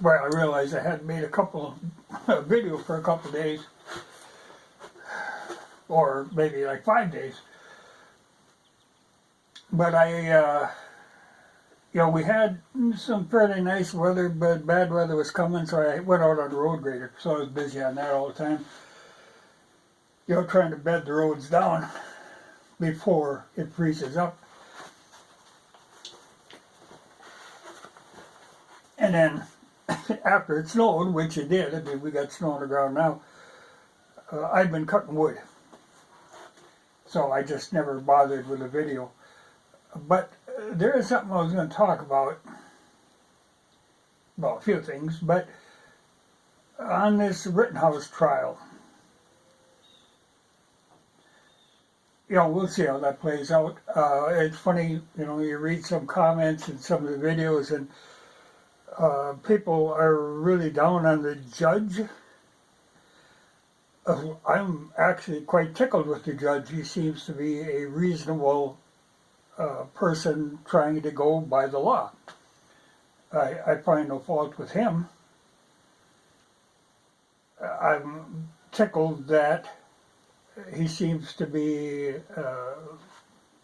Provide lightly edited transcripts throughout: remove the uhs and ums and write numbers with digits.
Well, I realized I hadn't made a video for a couple of days, or maybe like 5 days. But we had some fairly nice weather, but bad weather was coming, so I went out on the road grader. So I was busy on that all the time. Trying to bed the roads down before it freezes up. And then after it snowed, which it did, I mean, we got snow on the ground now, I've been cutting wood. So I just never bothered with a video. But there is something I was going to talk about. Well, a few things, but on this Rittenhouse trial, we'll see how that plays out. It's funny, you read some comments in some of the videos, and people are really down on the judge. I'm actually quite tickled with the judge. He seems to be a reasonable person trying to go by the law. I find no fault with him. I'm tickled that he seems to be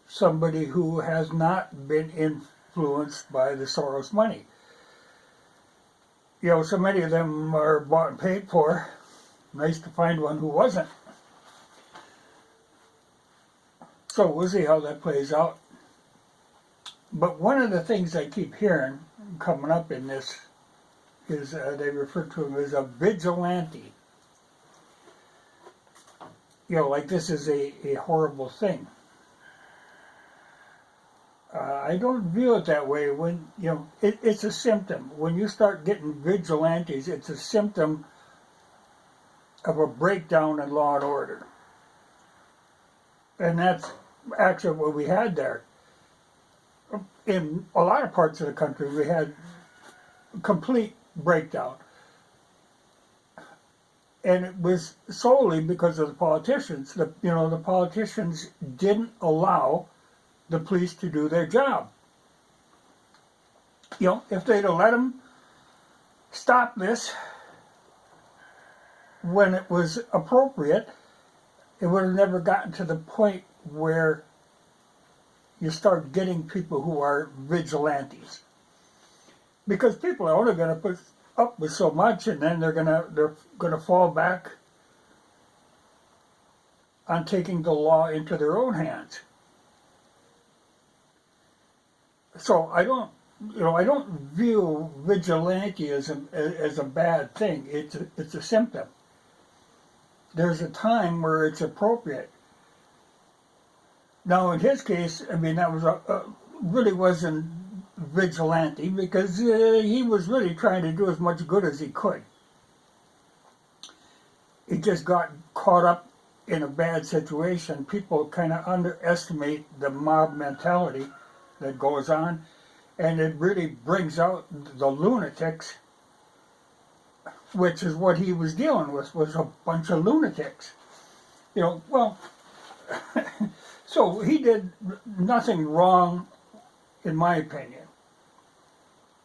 somebody who has not been influenced by the Soros money. So many of them are bought and paid for. Nice to find one who wasn't. So we'll see how that plays out. But one of the things I keep hearing coming up in this is they refer to him as a vigilante. Like this is a horrible thing. I don't view it that way. When it's a symptom. When you start getting vigilantes, it's a symptom of a breakdown in law and order. And that's actually what we had there. In a lot of parts of the country, we had complete breakdown. And it was solely because of the politicians. The politicians didn't allow the police to do their job. If they'd have let them stop this when it was appropriate, it would have never gotten to the point where you start getting people who are vigilantes. Because people are only going to put up with so much, and then they're gonna fall back on taking the law into their own hands. So I don't view vigilantism as a bad thing. It's a symptom. There's a time where it's appropriate. Now, in his case, I mean, that was really wasn't vigilante, because he was really trying to do as much good as he could. He just got caught up in a bad situation. People kind of underestimate the mob mentality that goes on, and it really brings out the lunatics, which is what he was dealing with, was a bunch of lunatics. So he did nothing wrong, in my opinion.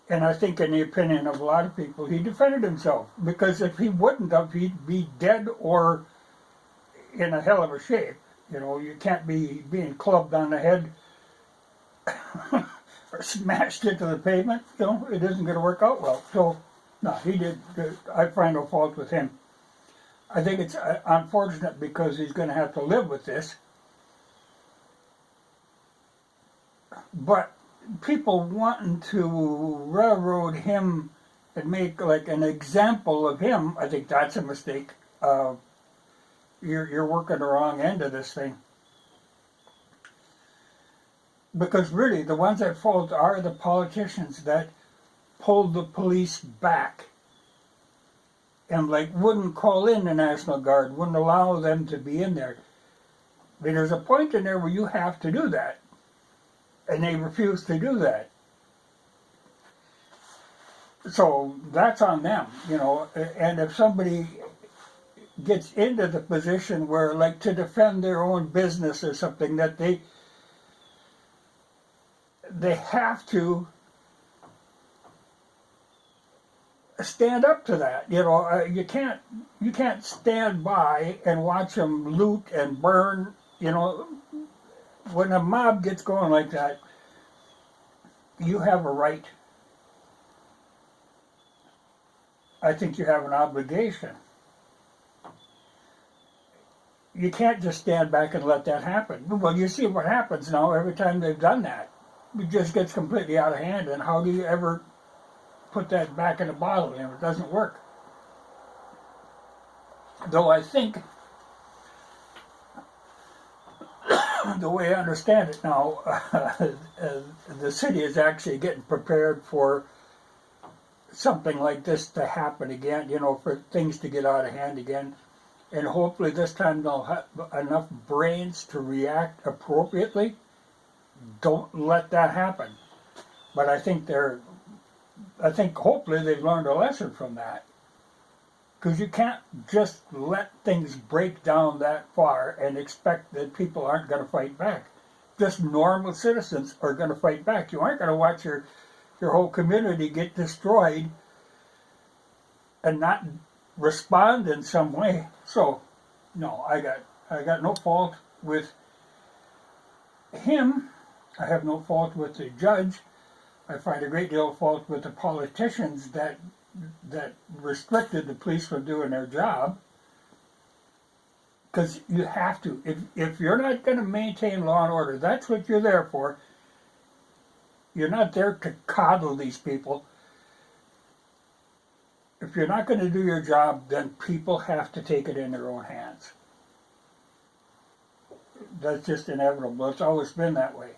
And I think in the opinion of a lot of people, he defended himself. Because if he wouldn't have, he'd be dead or in a hell of a shape. You can't be being clubbed on the head or smashed into the pavement. It isn't going to work out well. So, no, he did. I find no fault with him. I think it's unfortunate because he's going to have to live with this. But people wanting to railroad him and make like an example of him, I think that's a mistake. You're working the wrong end of this thing. Because really, the ones at fault are the politicians that pulled the police back and wouldn't call in the National Guard, wouldn't allow them to be in there. I mean, there's a point in there where you have to do that. And they refuse to do that. So that's on them, and if somebody gets into the position where, to defend their own business or something, that they have to stand up to that. You know, you can't stand by and watch them loot and burn. You know, when a mob gets going like that, you have a right. I think you have an obligation. You can't just stand back and let that happen. Well, you see what happens now every time they've done that. It just gets completely out of hand, and how do you ever put that back in a bottle? You know, it doesn't work. Though I think, the way I understand it now, the city is actually getting prepared for something like this to happen again, you know, for things to get out of hand again. And hopefully this time they'll have enough brains to react appropriately. Don't let that happen. But I think hopefully they've learned a lesson from that. Because you can't just let things break down that far and expect that people aren't going to fight back. Just normal citizens are going to fight back. You aren't going to watch your whole community get destroyed and not respond in some way. So, no, I got no fault with him. I have no fault with the judge. I find a great deal of fault with the politicians that restricted the police from doing their job. Because you have to. If you're not going to maintain law and order, that's what you're there for. You're not there to coddle these people. If you're not going to do your job, then people have to take it in their own hands. That's just inevitable. It's always been that way.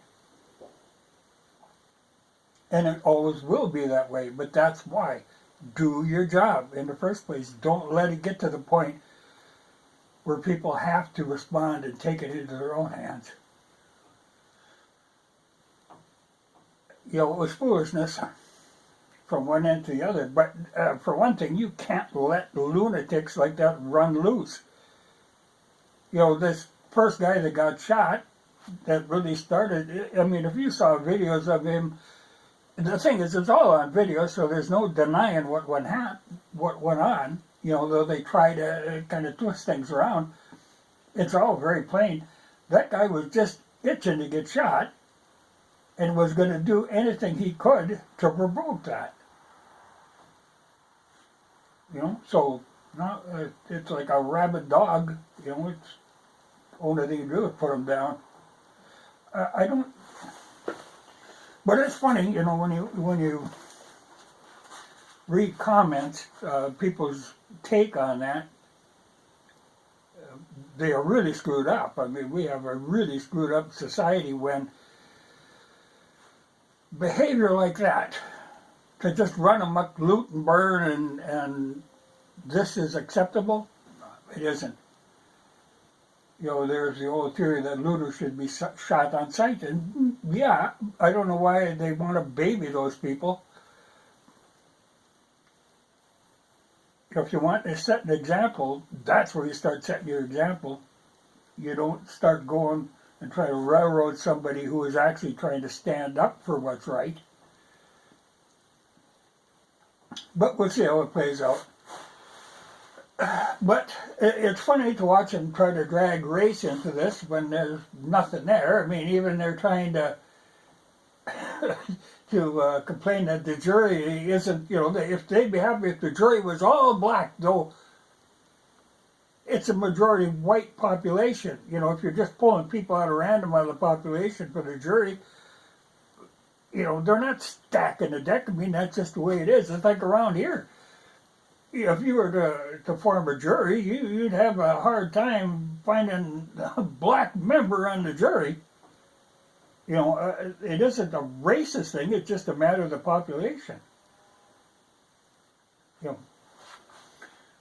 And it always will be that way. But that's why. Do your job in the first place. Don't let it get to the point where people have to respond and take it into their own hands. You know, it was foolishness from one end to the other. But for one thing, you can't let lunatics like that run loose. You know, this first guy that got shot, that really started, I mean, if you saw videos of him, the thing is, it's all on video, so there's no denying what went on. You know, though they try to kind of twist things around, it's all very plain. That guy was just itching to get shot and was going to do anything he could to provoke that. You know, so no, it's like a rabid dog. You know, it's only thing you do is put him down. I don't. But it's funny, you know, when you read comments, people's take on that, they are really screwed up. I mean, we have a really screwed up society when behavior like that, to just run amok, loot and burn, and this is acceptable. It isn't. You know, there's the old theory that looters should be shot on sight, and yeah, I don't know why they want to baby those people. If you want to set an example, that's where you start setting your example. You don't start going and try to railroad somebody who is actually trying to stand up for what's right. But we'll see how it plays out. But it's funny to watch them try to drag race into this when there's nothing there. I mean, even they're trying to complain that the jury isn't, you know, if they'd be happy if the jury was all black, though it's a majority white population. You know, if you're just pulling people out of random out of the population for the jury, you know, they're not stacking the deck. I mean, that's just the way it is. It's like around here. If you were to form a jury, you'd have a hard time finding a black member on the jury. You know, it isn't a racist thing, it's just a matter of the population. You know,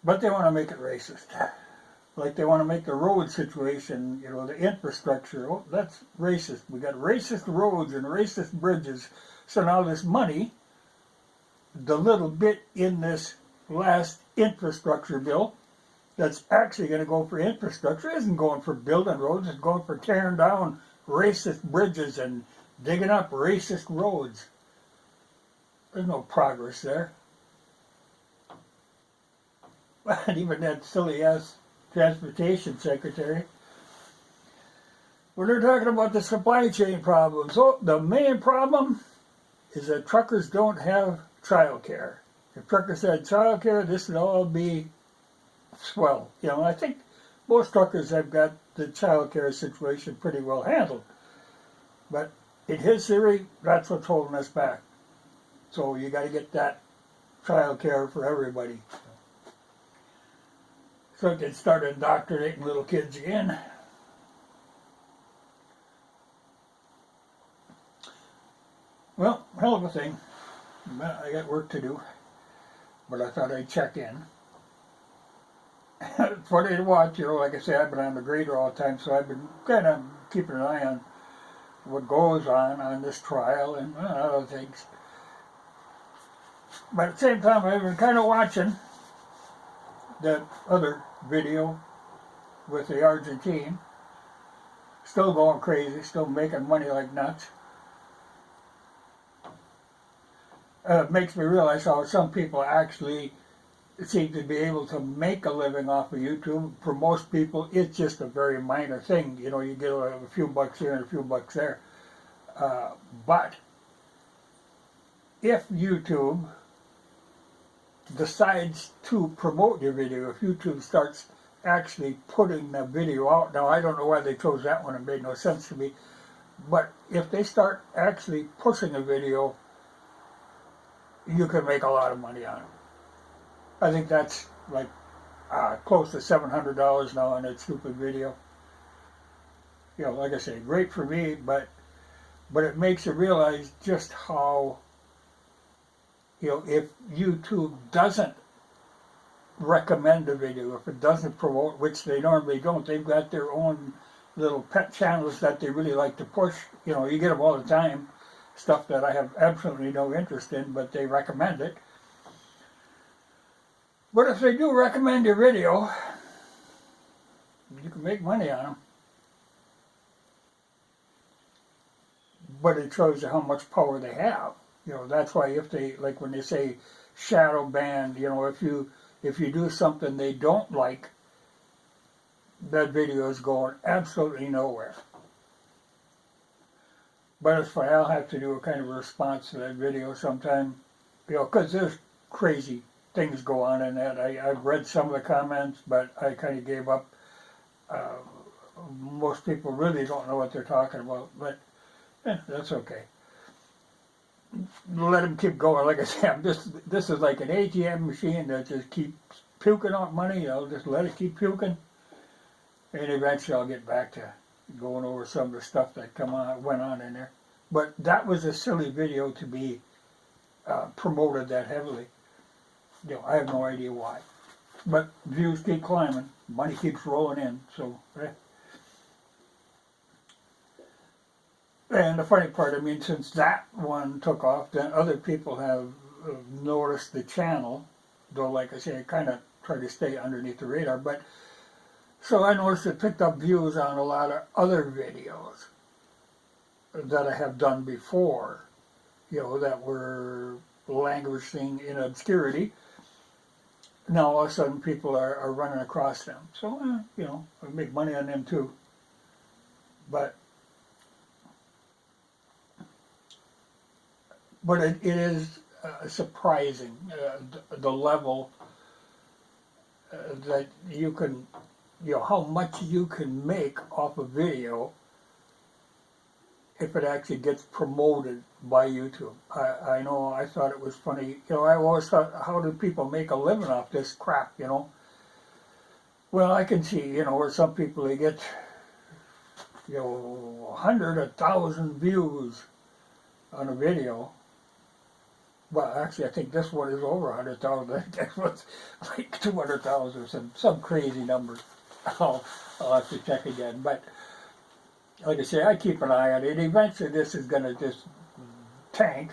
but they want to make it racist. Like they want to make the road situation, you know, the infrastructure, oh, that's racist. We got racist roads and racist bridges. So now this money, the little bit in this last infrastructure bill that's actually going to go for infrastructure isn't going for building roads, it's going for tearing down racist bridges and digging up racist roads. There's no progress there. And even that silly ass transportation secretary. When they're talking about the supply chain problems, oh, the main problem is that truckers don't have child care. If truckers had child care, this would all be swell. You know, I think most truckers have got the child care situation pretty well handled. But in his theory, that's what's holding us back. So you got to get that child care for everybody. So they start indoctrinating little kids again. Well, hell of a thing. I got work to do, but I thought I'd check in. It's funny to watch, you know, like I say, I've been on the grader all the time, so I've been kind of keeping an eye on what goes on this trial and other things. But at the same time, I've been kind of watching that other video with the Argentine. Still going crazy, still making money like nuts. It makes me realize how some people actually seem to be able to make a living off of YouTube. For most people, it's just a very minor thing. You know, you get a few bucks here and a few bucks there. But if YouTube decides to promote your video, if YouTube starts actually putting the video out, now I don't know why they chose that one, it made no sense to me, but if they start actually pushing a video, you can make a lot of money on it. I think that's like close to $700 now on that stupid video. You know, like I say, great for me, but it makes you realize just how, you know, if YouTube doesn't recommend a video, if it doesn't promote, which they normally don't, they've got their own little pet channels that they really like to push. You know, you get them all the time, stuff that I have absolutely no interest in, but they recommend it. But if they do recommend your video, you can make money on them. But it shows you how much power they have. You know, that's why if they, like when they say shadow ban, you know, if you do something they don't like, that video is going absolutely nowhere. But it's fine, I'll have to do a kind of a response to that video sometime, you know, because there's crazy things go on in that. I've read some of the comments, but I kind of gave up. Most people really don't know what they're talking about, but that's okay. Let them keep going. Like I said, this is like an ATM machine that just keeps puking out money. I'll just let it keep puking, and eventually I'll get back to going over some of the stuff that went on in there. But that was a silly video to be promoted that heavily. You know, I have no idea why. But views keep climbing, money keeps rolling in, so. And the funny part, I mean, since that one took off, then other people have noticed the channel, though, like I say, I kind of try to stay underneath the radar. But so I noticed it picked up views on a lot of other videos that I have done before, you know, that were languishing in obscurity. Now all of a sudden people are running across them. So, you know, I make money on them too. But it is surprising the level that you can, you know, how much you can make off a video if it actually gets promoted by YouTube. I know I thought it was funny. You know, I always thought, how do people make a living off this crap, you know? Well, I can see, you know, where some people, they get, you know, 100, 1,000 views on a video. Well, actually, I think this one is over 100,000. That was like 200,000 or some crazy number. I'll have to check again. But like I say, I keep an eye on it. Eventually, this is going to just tank,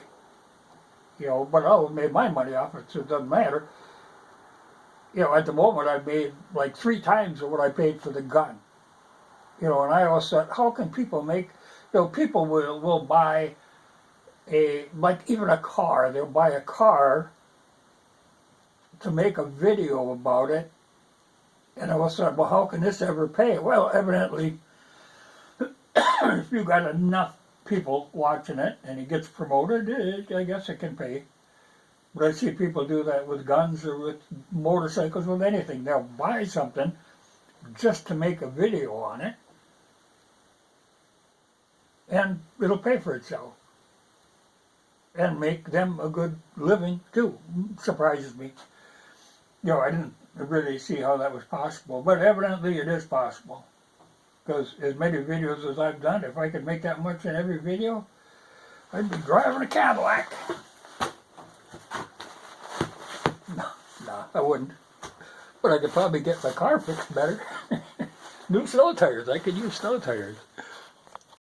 you know. But I'll make my money off it, so it doesn't matter. You know, at the moment, I made like 3 times of what I paid for the gun. You know, and I always thought, how can people make? You know, people will buy like even a car. They'll buy a car to make a video about it. And I was like, well, how can this ever pay? Well, evidently, if you got enough people watching it and it gets promoted, I guess it can pay. But I see people do that with guns or with motorcycles, with anything. They'll buy something just to make a video on it, and it'll pay for itself. And make them a good living, too. Surprises me. I didn't really see how that was possible, but evidently it is possible. Because as many videos as I've done, if I could make that much in every video, I'd be driving a Cadillac. No, I wouldn't. But I could probably get my car fixed better. New snow tires. I could use snow tires.